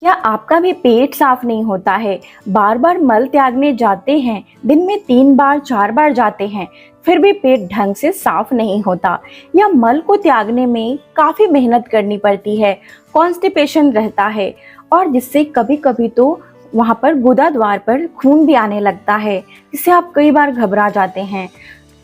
क्या आपका भी पेट साफ नहीं होता है? बार बार मल त्यागने जाते हैं, दिन में 3 बार 4 बार जाते हैं, फिर भी पेट ढंग से साफ नहीं होता, या मल को त्यागने में काफी मेहनत करनी पड़ती है, कॉन्स्टिपेशन रहता है और जिससे कभी कभी तो वहां पर गुदा द्वार पर खून भी आने लगता है, जिससे आप कई बार घबरा जाते हैं।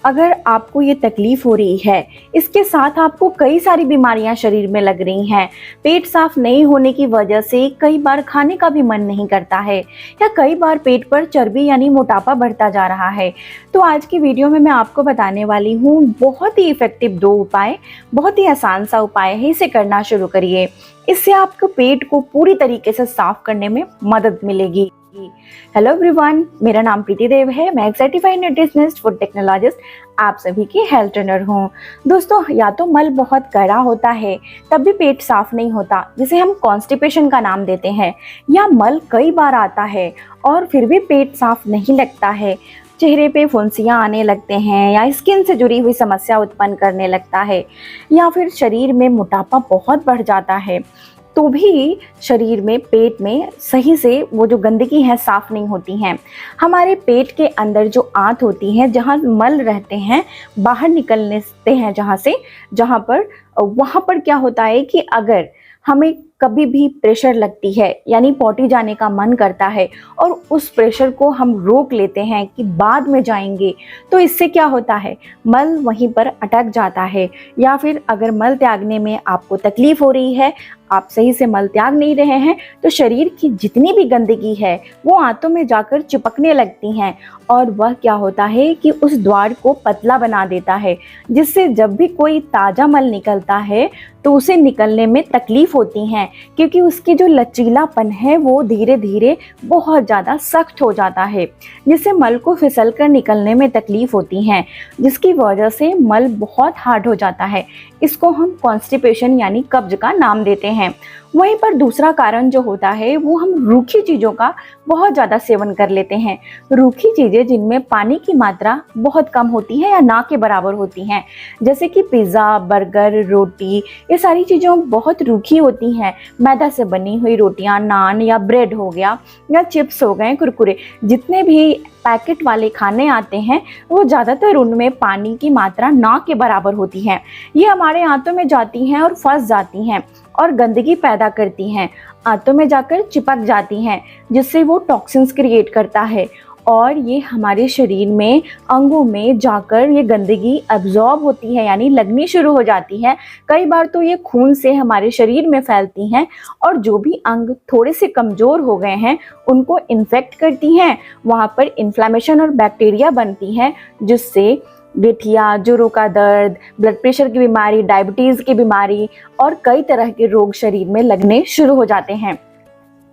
अगर आपको ये तकलीफ हो रही है, इसके साथ आपको कई सारी बीमारियां शरीर में लग रही हैं, पेट साफ नहीं होने की वजह से कई बार खाने का भी मन नहीं करता है, या कई बार पेट पर चर्बी यानी मोटापा बढ़ता जा रहा है, तो आज की वीडियो में मैं आपको बताने वाली हूँ बहुत ही इफेक्टिव 2 उपाय। बहुत ही आसान सा उपाय है, इसे करना शुरू करिए। इससे आपको पेट को पूरी तरीके से साफ करने में मदद मिलेगी। हेलो एवरीवन, मेरा नाम प्रीति देव है। मैं एक सर्टिफाइड न्यूट्रिशनिस्ट, फूड टेक्नोलॉजिस्ट, आप सभी की हेल्थ ट्रेनर हूँ। दोस्तों, या तो मल बहुत कड़ा होता है तब भी पेट साफ नहीं होता, जिसे हम कॉन्स्टिपेशन का नाम देते हैं, या मल कई बार आता है और फिर भी पेट साफ नहीं लगता है, चेहरे पे फुंसियाँ आने लगते हैं, या स्किन से जुड़ी हुई समस्या उत्पन्न करने लगता है, या फिर शरीर में मोटापा बहुत बढ़ जाता है, तो भी शरीर में, पेट में सही से वो जो गंदगी है साफ नहीं होती हैं। हमारे पेट के अंदर जो आंत होती है, जहाँ मल रहते हैं, बाहर निकलते हैं जहाँ पर वहाँ पर क्या होता है कि अगर हमें कभी भी प्रेशर लगती है, यानी पॉटी जाने का मन करता है और उस प्रेशर को हम रोक लेते हैं कि बाद में जाएंगे, तो इससे क्या होता है, मल वहीं पर अटक जाता है। या फिर अगर मल त्यागने में आपको तकलीफ हो रही है, आप सही से मल त्याग नहीं रहे हैं, तो शरीर की जितनी भी गंदगी है वो आंतों में जाकर चिपकने लगती हैं, और वह क्या होता है कि उस द्वार को पतला बना देता है, जिससे जब भी कोई ताज़ा मल निकलता है तो उसे निकलने में तकलीफ होती है, क्योंकि उसकी जो लचीलापन है वो धीरे धीरे बहुत ज़्यादा सख्त हो जाता है, जिससे मल को फिसल कर निकलने में तकलीफ होती है, जिसकी वजह से मल बहुत हार्ड हो जाता है। इसको हम कॉन्स्टिपेशन यानी कब्ज का नाम देते हैं। वहीं पर दूसरा कारण जो होता है, वो हम रूखी चीज़ों का बहुत ज़्यादा सेवन कर लेते हैं। रूखी चीज़ें जिनमें पानी की मात्रा बहुत कम होती है या ना के बराबर होती हैं, जैसे कि पिज़्ज़ा, बर्गर, रोटी, ये सारी चीज़ें बहुत रूखी होती हैं। मैदा से बनी हुई रोटियां, नान या ब्रेड हो गया, या चिप्स हो गए, कुरकुरे, जितने भी पैकेट वाले खाने आते हैं, वो ज़्यादातर उनमें पानी की मात्रा ना के बराबर होती है। ये हमारे आंतों में जाती हैं और फंस जाती हैं और गंदगी पैदा करती हैं, आंतों में जाकर चिपक जाती हैं, जिससे वो टॉक्सिन्स क्रिएट करता है, और ये हमारे शरीर में, अंगों में जाकर ये गंदगी अब्जॉर्ब होती है, यानी लगनी शुरू हो जाती है। कई बार तो ये खून से हमारे शरीर में फैलती हैं, और जो भी अंग थोड़े से कमज़ोर हो गए हैं उनको इन्फेक्ट करती हैं। वहाँ पर इन्फ्लेमेशन और बैक्टीरिया बनती हैं, जिससे गठिया, जोड़ों का दर्द, ब्लड प्रेशर की बीमारी, डायबिटीज़ की बीमारी और कई तरह के रोग शरीर में लगने शुरू हो जाते हैं।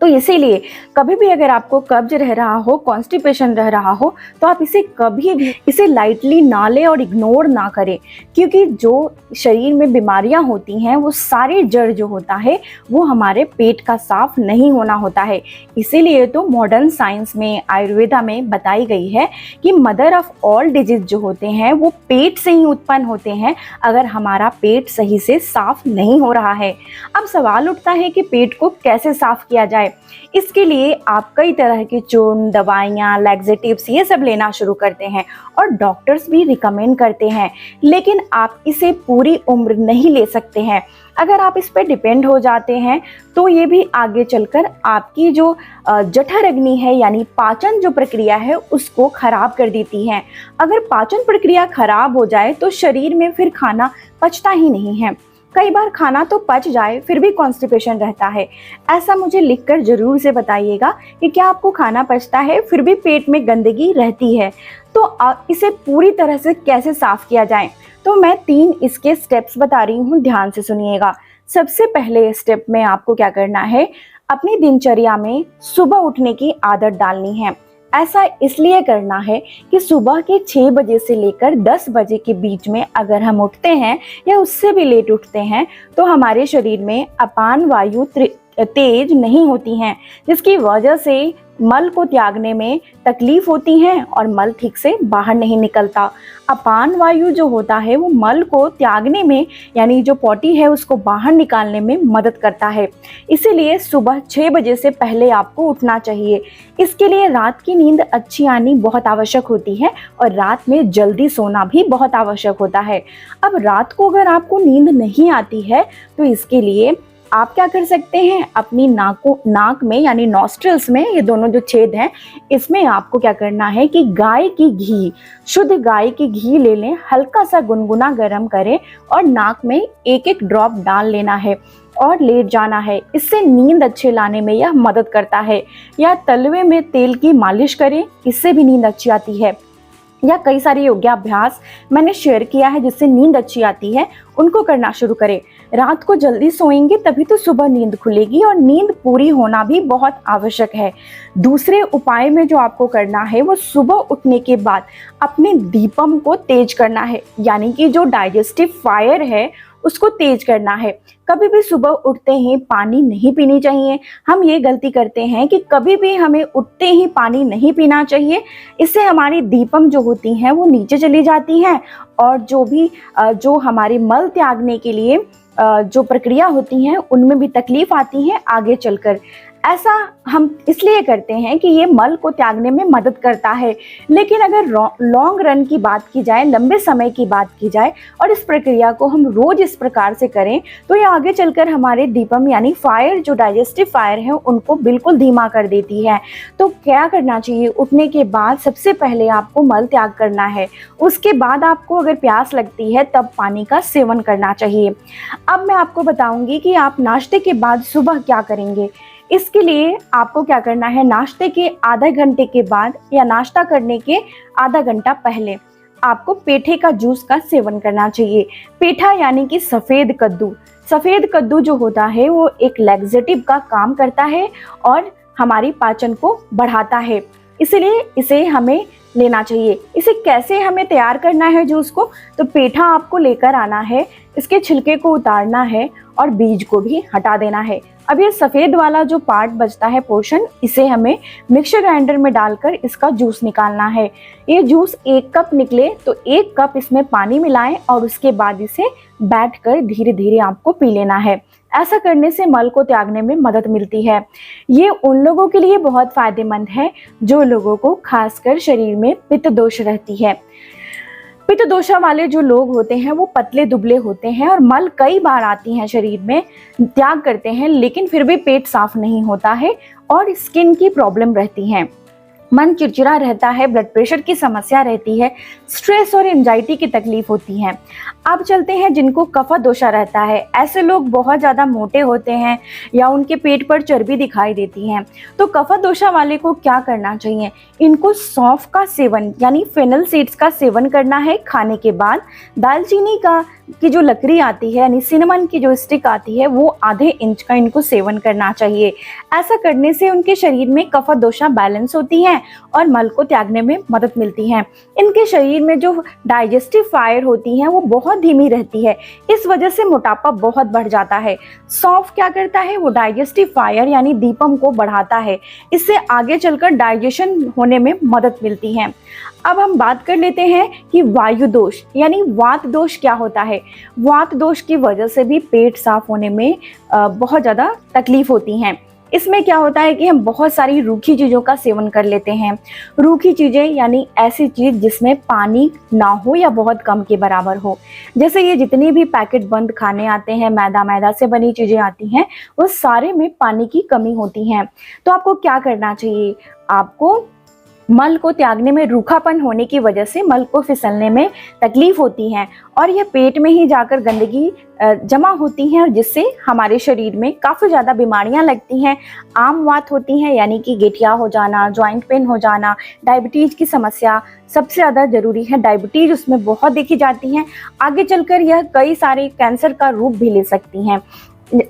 तो इसीलिए कभी भी अगर आपको कब्ज रह रहा हो, कॉन्स्टिपेशन रह रहा हो, तो आप इसे कभी भी इसे लाइटली ना लें और इग्नोर ना करें, क्योंकि जो शरीर में बीमारियां होती हैं वो सारे जड़ जो होता है वो हमारे पेट का साफ नहीं होना होता है। इसीलिए तो मॉडर्न साइंस में, आयुर्वेदा में बताई गई है कि मदर ऑफ ऑल डिजीज जो होते हैं वो पेट से ही उत्पन्न होते हैं, अगर हमारा पेट सही से साफ नहीं हो रहा है। अब सवाल उठता है कि पेट को कैसे साफ किया जाए। इसके लिए आप कई तरह की चूर्ण, दवाइयाँ, लैक्सेटिव्स, ये सब लेना शुरू करते हैं, और डॉक्टर्स भी रिकमेंड करते हैं, लेकिन आप इसे पूरी उम्र नहीं ले सकते हैं। अगर आप इस पर डिपेंड हो जाते हैं तो ये भी आगे चलकर आपकी जो जठर अग्नि है, यानी पाचन जो प्रक्रिया है, उसको खराब कर देती है। अगर पाचन प्रक्रिया खराब हो जाए तो शरीर में फिर खाना पचता ही नहीं है। कई बार खाना तो पच जाए फिर भी कॉन्स्टिपेशन रहता है। ऐसा मुझे लिखकर ज़रूर से बताइएगा कि क्या आपको खाना पचता है फिर भी पेट में गंदगी रहती है, तो इसे पूरी तरह से कैसे साफ़ किया जाए। तो मैं 3 इसके स्टेप्स बता रही हूँ, ध्यान से सुनिएगा। सबसे पहले स्टेप में आपको क्या करना है, अपनी दिनचर्या में सुबह उठने की आदत डालनी है। ऐसा इसलिए करना है कि सुबह के 6 बजे से लेकर 10 बजे के बीच में अगर हम उठते हैं, या उससे भी लेट उठते हैं, तो हमारे शरीर में अपान वायु तेज नहीं होती हैं, जिसकी वजह से मल को त्यागने में तकलीफ होती है और मल ठीक से बाहर नहीं निकलता। अपान वायु जो होता है वो मल को त्यागने में यानी जो पॉटी है उसको बाहर निकालने में मदद करता है। इसीलिए सुबह 6 बजे से पहले आपको उठना चाहिए। इसके लिए रात की नींद अच्छी आनी बहुत आवश्यक होती है और रात में जल्दी सोना भी बहुत आवश्यक होता है। अब रात को अगर आपको नींद नहीं आती है तो इसके लिए आप क्या कर सकते हैं, अपनी नाक में यानी नॉस्ट्रल्स में, ये दोनों जो छेद हैं इसमें आपको क्या करना है कि गाय की घी, शुद्ध गाय की घी ले लें, हल्का सा गुनगुना गर्म करें और नाक में एक एक ड्रॉप डाल लेना है और लेट जाना है। इससे नींद अच्छे लाने में यह मदद करता है। या तलवे में तेल की मालिश करें, इससे भी नींद अच्छी आती है। या कई सारे योगाभ्यास मैंने शेयर किया है जिससे नींद अच्छी आती है, उनको करना शुरू करें। रात को जल्दी सोएंगे तभी तो सुबह नींद खुलेगी और नींद पूरी होना भी बहुत आवश्यक है। दूसरे उपाय में जो आपको करना है वो सुबह उठने के बाद अपने दीपम को तेज करना है, यानी कि जो डाइजेस्टिव फायर है उसको तेज करना है। कभी भी सुबह उठते ही पानी नहीं पीनी चाहिए। हम ये गलती करते हैं कि कभी भी हमें उठते ही पानी नहीं पीना चाहिए। इससे हमारी दीपम जो होती हैं वो नीचे चली जाती हैं और जो हमारे मल त्यागने के लिए जो प्रक्रिया होती हैं उनमें भी तकलीफ आती है आगे चलकर। ऐसा हम इसलिए करते हैं कि ये मल को त्यागने में मदद करता है। लेकिन अगर लॉन्ग रन की बात की जाए, लंबे समय की बात की जाए और इस प्रक्रिया को हम रोज इस प्रकार से करें तो ये आगे चलकर हमारे दीपम यानी फायर, जो डाइजेस्टिव फायर है, उनको बिल्कुल धीमा कर देती है। तो क्या करना चाहिए, उठने के बाद सबसे पहले आपको मल त्याग करना है। उसके बाद आपको अगर प्यास लगती है तब पानी का सेवन करना चाहिए। अब मैं आपको बताऊंगी कि आप नाश्ते के बाद सुबह क्या करेंगे। इसके लिए आपको क्या करना है, नाश्ते के आधा घंटे के बाद या नाश्ता करने के आधा घंटा पहले आपको पेठे का जूस का सेवन करना चाहिए। पेठा यानी कि सफ़ेद कद्दू। सफ़ेद कद्दू जो होता है वो एक लैक्सेटिव का काम करता है और हमारी पाचन को बढ़ाता है, इसलिए इसे हमें लेना चाहिए। इसे कैसे हमें तैयार करना है जूस को, तो पेठा आपको लेकर आना है, इसके छिलके को उतारना है और बीज को भी हटा देना है। अब ये सफ़ेद वाला जो पार्ट बचता है, पोर्शन, इसे हमें मिक्सर ग्राइंडर में डालकर इसका जूस निकालना है। ये जूस 1 कप निकले तो 1 कप इसमें पानी मिलाएं और उसके बाद इसे बैठकर धीरे धीरे आपको पी लेना है। ऐसा करने से मल को त्यागने में मदद मिलती है। ये उन लोगों के लिए बहुत फायदेमंद है जो लोगों को खासकर शरीर में पित्त दोष रहती है। पित्त दोषा वाले जो लोग होते हैं वो पतले दुबले होते हैं और मल कई बार आती हैं शरीर में, त्याग करते हैं लेकिन फिर भी पेट साफ नहीं होता है और स्किन की प्रॉब्लम रहती है, मन चिड़चिड़ा रहता है, ब्लड प्रेशर की समस्या रहती है, स्ट्रेस और एंजाइटी की तकलीफ होती है। अब चलते हैं जिनको कफा दोषा रहता है। ऐसे लोग बहुत ज़्यादा मोटे होते हैं या उनके पेट पर चर्बी दिखाई देती है। तो कफा दोषा वाले को क्या करना चाहिए, इनको सौंफ का सेवन यानी फेनल सीड्स का सेवन करना है खाने के बाद। दालचीनी की जो लकड़ी आती है यानी सिनेमन की जो स्टिक आती है वो आधे इंच का इनको सेवन करना चाहिए। ऐसा करने से उनके शरीर में कफा दोषा बैलेंस होती है और मल को त्यागने में मदद मिलती है। इनके शरीर में जो डाइजेस्टिव फायर होती है वो बहुत धीमी रहती है, इस वजह से मोटापा बहुत बढ़ जाता है। सौंफ क्या करता है, वो डाइजेस्टिव फायर यानी दीपम को बढ़ाता है, इससे आगे चलकर डाइजेशन होने में मदद मिलती है। अब हम बात कर लेते हैं कि वायु दोष यानी वात दोष क्या होता है। वात दोष की वजह से भी पेट साफ होने में बहुत ज़्यादा तकलीफ होती हैं। इसमें क्या होता है कि हम बहुत सारी रूखी चीज़ों का सेवन कर लेते हैं। रूखी चीज़ें यानी ऐसी चीज़ जिसमें पानी ना हो या बहुत कम के बराबर हो। जैसे ये जितनी भी पैकेट बंद खाने आते हैं, मैदा से बनी चीज़ें आती हैं, वो सारे में पानी की कमी होती है। तो आपको क्या करना चाहिए, आपको मल को त्यागने में रूखापन होने की वजह से मल को फिसलने में तकलीफ होती है और यह पेट में ही जाकर गंदगी जमा होती है और जिससे हमारे शरीर में काफ़ी ज़्यादा बीमारियां लगती हैं। आम वात होती हैं यानी कि गठिया हो जाना, जॉइंट पेन हो जाना, डायबिटीज़ की समस्या सबसे ज़्यादा ज़रूरी है। डायबिटीज़ उसमें बहुत देखी जाती है, आगे चलकर यह कई सारे कैंसर का रूप भी ले सकती हैं।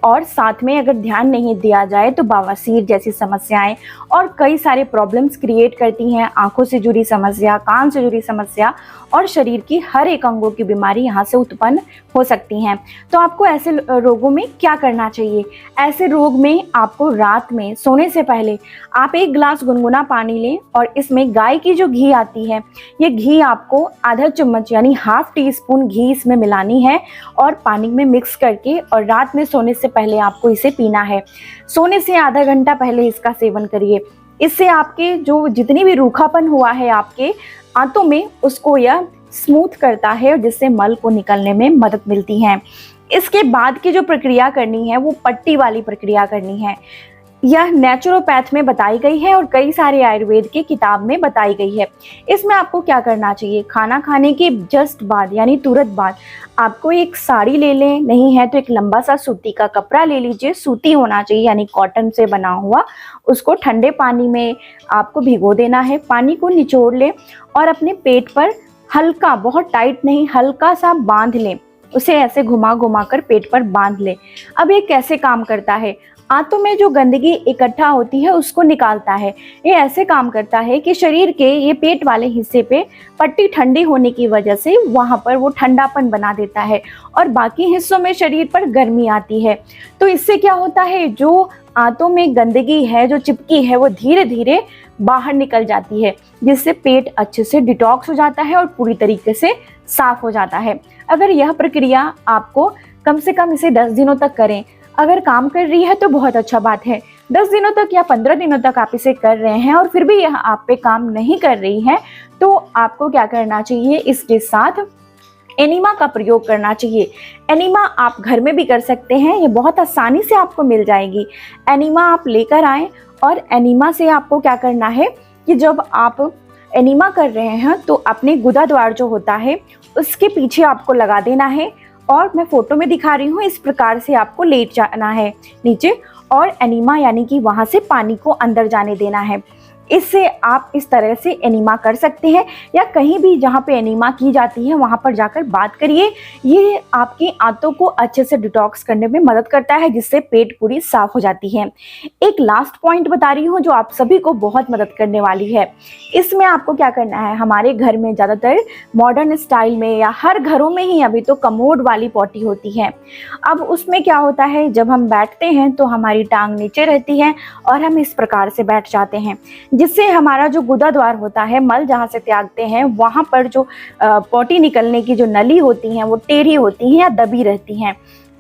और साथ में अगर ध्यान नहीं दिया जाए तो बवासीर जैसी समस्याएं और कई सारे प्रॉब्लम्स क्रिएट करती हैं। आंखों से जुड़ी समस्या, कान से जुड़ी समस्या और शरीर की हर एक अंगों की बीमारी यहाँ से उत्पन्न हो सकती हैं। तो आपको ऐसे रोगों में क्या करना चाहिए? ऐसे रोग में आपको रात में सोने से पहले आप 1 गिलास गुनगुना पानी लें और इसमें गाय की जो घी आती है, ये घी आपको आधा चम्मच यानी ½ टीस्पून घी इसमें मिलानी है और पानी में मिक्स करके, और रात में सोने से पहले आपको इसे पीना है। सोने से आधा घंटा पहले इसका सेवन करिए। इससे आपके जो जितनी भी रूखापन हुआ है आपके आंतों में, उसको यह स्मूथ करता है और जिससे मल को निकलने में मदद मिलती है। इसके बाद की जो प्रक्रिया करनी है वो पट्टी वाली प्रक्रिया करनी है। यह नेचुरोपैथ में बताई गई है और कई सारे आयुर्वेद की किताब में बताई गई है। इसमें आपको क्या करना चाहिए? खाना खाने के जस्ट बाद यानी तुरंत बाद आपको एक साड़ी ले लें, नहीं है तो एक लंबा सा सूती का कपड़ा ले लीजिए। सूती होना चाहिए यानी कॉटन से बना हुआ। उसको ठंडे पानी में आपको भिगो देना है। पानी को निचोड़ लें और अपने पेट पर हल्का, बहुत टाइट नहीं, हल्का सा बांध लें। उसे ऐसे घुमा घुमा कर पेट पर बांध लें। अब ये कैसे काम करता है? आंतों में जो गंदगी इकट्ठा होती है उसको निकालता है। ये ऐसे काम करता है कि शरीर के ये पेट वाले हिस्से पे पट्टी ठंडी होने की वजह से वहाँ पर वो ठंडापन बना देता है और बाकी हिस्सों में शरीर पर गर्मी आती है। तो इससे क्या होता है, जो आंतों में गंदगी है, जो चिपकी है, वो धीरे धीरे बाहर निकल जाती है, जिससे पेट अच्छे से डिटॉक्स हो जाता है और पूरी तरीके से साफ हो जाता है। अगर यह प्रक्रिया आपको कम से कम इसे 10 दिनों तक करें, अगर काम कर रही है तो बहुत अच्छा बात है। 10 दिनों तक या 15 दिनों तक आप इसे कर रहे हैं और फिर भी यह आप पे काम नहीं कर रही है, तो आपको क्या करना चाहिए? इसके साथ एनिमा का प्रयोग करना चाहिए। एनिमा आप घर में भी कर सकते हैं, ये बहुत आसानी से आपको मिल जाएगी। एनिमा आप लेकर आएँ और एनिमा से आपको क्या करना है कि जब आप एनिमा कर रहे हैं तो अपने गुदा द्वार जो होता है उसके पीछे आपको लगा देना है और मैं फोटो में दिखा रही हूँ, इस प्रकार से आपको लेट जाना है नीचे और एनिमा यानी कि वहाँ से पानी को अंदर जाने देना है। इससे आप इस तरह से एनिमा कर सकते हैं या कहीं भी जहाँ पे एनिमा की जाती है वहाँ पर जाकर बात करिए। ये आपकी आंतों को अच्छे से डिटॉक्स करने में मदद करता है, जिससे पेट पूरी साफ हो जाती है। एक लास्ट पॉइंट बता रही हूँ जो आप सभी को बहुत मदद करने वाली है। इसमें आपको क्या करना है, हमारे घर में ज़्यादातर मॉडर्न स्टाइल में या हर घरों में ही अभी तो कमोड वाली पॉटी होती है। अब उसमें क्या होता है, जब हम बैठते हैं तो हमारी टांग नीचे रहती है और हम इस प्रकार से बैठ जाते हैं, जिससे हमारा जो गुदा द्वार होता है, मल जहाँ से त्यागते हैं, वहाँ पर जो पॉटी निकलने की जो नली होती हैं वो टेढ़ी होती हैं या दबी रहती हैं।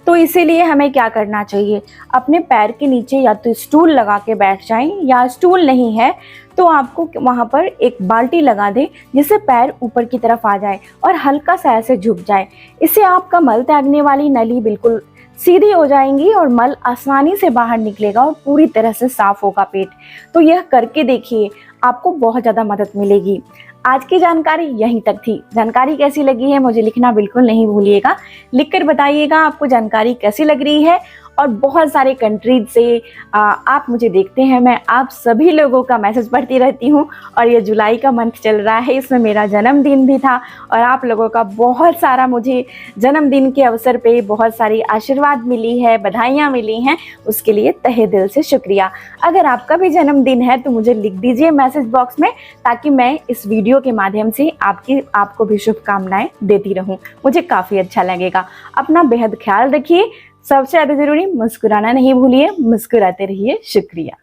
तो इसीलिए हमें क्या करना चाहिए, अपने पैर के नीचे या तो स्टूल लगा के बैठ जाएं, या स्टूल नहीं है तो आपको वहाँ पर एक बाल्टी लगा दें जिससे पैर ऊपर की तरफ आ जाए और हल्का सा ऐसे झुक जाए। इससे आपका मल त्यागने वाली नली बिल्कुल सीधी हो जाएंगी और मल आसानी से बाहर निकलेगा और पूरी तरह से साफ होगा पेट। तो यह करके देखिए, आपको बहुत ज़्यादा मदद मिलेगी। आज की जानकारी यहीं तक थी। जानकारी कैसी लगी है मुझे लिखना बिल्कुल नहीं भूलिएगा। लिखकर बताइएगा आपको जानकारी कैसी लग रही है। और बहुत सारे कंट्रीज से आप मुझे देखते हैं, मैं आप सभी लोगों का मैसेज पढ़ती रहती हूँ। और ये जुलाई का मंथ चल रहा है, इसमें मेरा जन्मदिन भी था और आप लोगों का बहुत सारा मुझे जन्मदिन के अवसर पे बहुत सारी आशीर्वाद मिली है, बधाइयाँ मिली हैं, उसके लिए तहे दिल से शुक्रिया। अगर आपका भी जन्मदिन है तो मुझे लिख दीजिए मैसेज बॉक्स में, ताकि मैं इस वीडियो के माध्यम से आपको भी शुभकामनाएं देती रहूं। मुझे काफ़ी अच्छा लगेगा। अपना बेहद ख्याल रखिए। सबसे ज़्यादा ज़रूरी मुस्कुराना नहीं भूलिए। मुस्कुराते रहिए। शुक्रिया।